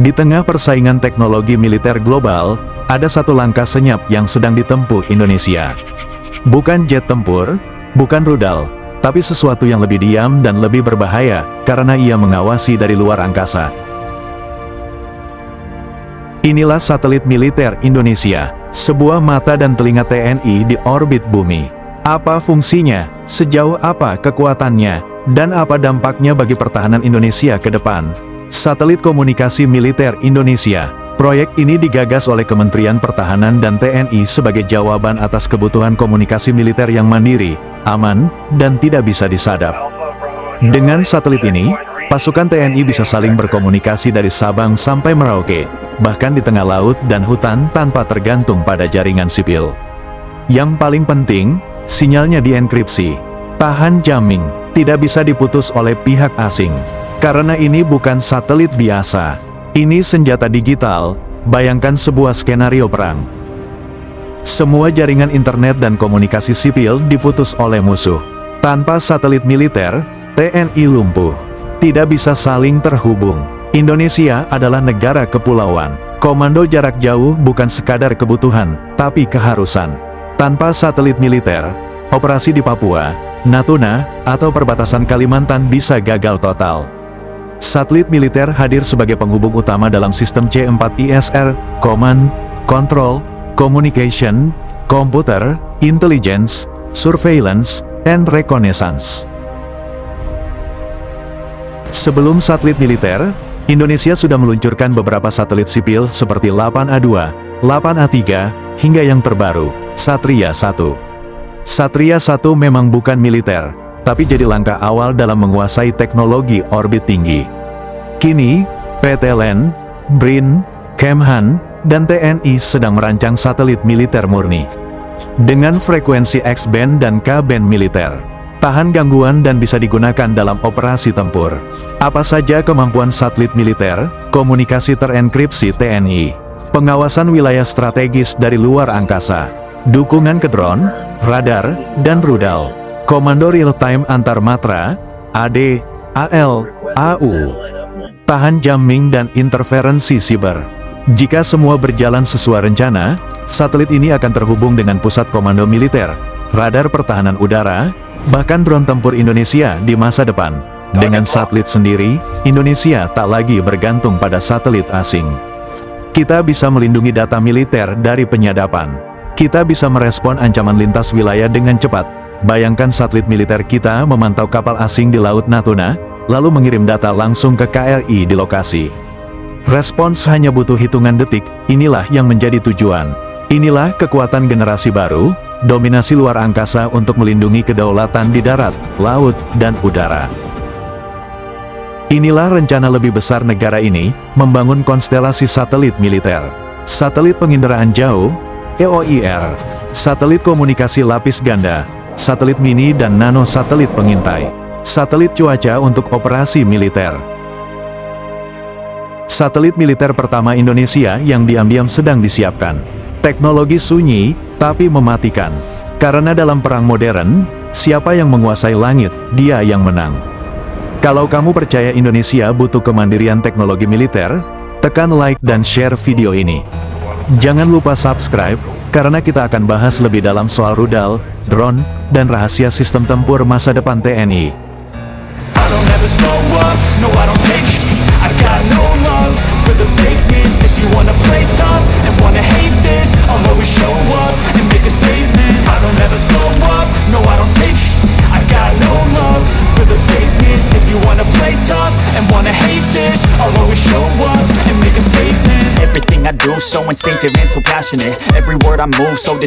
Di tengah persaingan teknologi militer global, ada satu langkah senyap yang sedang ditempuh Indonesia. Bukan jet tempur, bukan rudal, tapi sesuatu yang lebih diam dan lebih berbahaya, karena ia mengawasi dari luar angkasa. Inilah satelit militer Indonesia, sebuah mata dan telinga TNI di orbit bumi. Apa fungsinya, sejauh apa kekuatannya, dan apa dampaknya bagi pertahanan Indonesia ke depan? Satelit Komunikasi Militer Indonesia. Proyek ini digagas oleh Kementerian Pertahanan dan TNI sebagai jawaban atas kebutuhan komunikasi militer yang mandiri, aman, dan tidak bisa disadap. Dengan satelit ini, pasukan TNI bisa saling berkomunikasi dari Sabang sampai Merauke, bahkan di tengah laut dan hutan tanpa tergantung pada jaringan sipil. Yang paling penting, sinyalnya dienkripsi, tahan jamming, tidak bisa diputus oleh pihak asing. Karena ini bukan satelit biasa, ini senjata digital. Bayangkan sebuah skenario perang. Semua jaringan internet dan komunikasi sipil diputus oleh musuh. Tanpa satelit militer, TNI lumpuh. Tidak bisa saling terhubung. Indonesia adalah negara kepulauan. Komando jarak jauh bukan sekadar kebutuhan, tapi keharusan. Tanpa satelit militer, operasi di Papua, Natuna, atau perbatasan Kalimantan bisa gagal total. Satelit militer hadir sebagai penghubung utama dalam sistem C4ISR, Command, Control, Communication, Computer, Intelligence, Surveillance, and Reconnaissance. Sebelum satelit militer, Indonesia sudah meluncurkan beberapa satelit sipil seperti 8A2, 8A3, hingga yang terbaru, Satria 1. Satria 1 memang bukan militer, tapi jadi langkah awal dalam menguasai teknologi orbit tinggi. Kini, PT LEN, BRIN, Kemhan, dan TNI sedang merancang satelit militer murni. Dengan frekuensi X-band dan K-band militer, tahan gangguan dan bisa digunakan dalam operasi tempur. Apa saja kemampuan satelit militer, komunikasi terenkripsi TNI, pengawasan wilayah strategis dari luar angkasa, dukungan ke drone, radar, dan rudal, komando real-time antar matra, AD, AL, AU, tahan jamming dan interferensi siber. Jika semua berjalan sesuai rencana, satelit ini akan terhubung dengan pusat komando militer, radar pertahanan udara, bahkan drone tempur Indonesia di masa depan. Dengan satelit sendiri, Indonesia tak lagi bergantung pada satelit asing. Kita bisa melindungi data militer dari penyadapan. Kita bisa merespon ancaman lintas wilayah dengan cepat. Bayangkan satelit militer kita memantau kapal asing di Laut Natuna, lalu mengirim data langsung ke KRI di lokasi. Respons hanya butuh hitungan detik, inilah yang menjadi tujuan. Inilah kekuatan generasi baru, dominasi luar angkasa untuk melindungi kedaulatan di darat, laut, dan udara. Inilah rencana lebih besar negara ini, membangun konstelasi satelit militer. Satelit penginderaan jauh, EOIR, satelit komunikasi lapis ganda, satelit mini dan nano satelit pengintai, satelit cuaca untuk operasi militer. Satelit militer pertama Indonesia yang diam-diam sedang disiapkan. Teknologi sunyi, tapi mematikan. Karena dalam perang modern, siapa yang menguasai langit, dia yang menang. Kalau kamu percaya Indonesia butuh kemandirian teknologi militer, tekan like dan share video ini. Jangan lupa subscribe, karena kita akan bahas lebih dalam soal rudal, drone, dan rahasia sistem tempur masa depan TNI. Everything I do so instinctive and so passionate. Every word I move so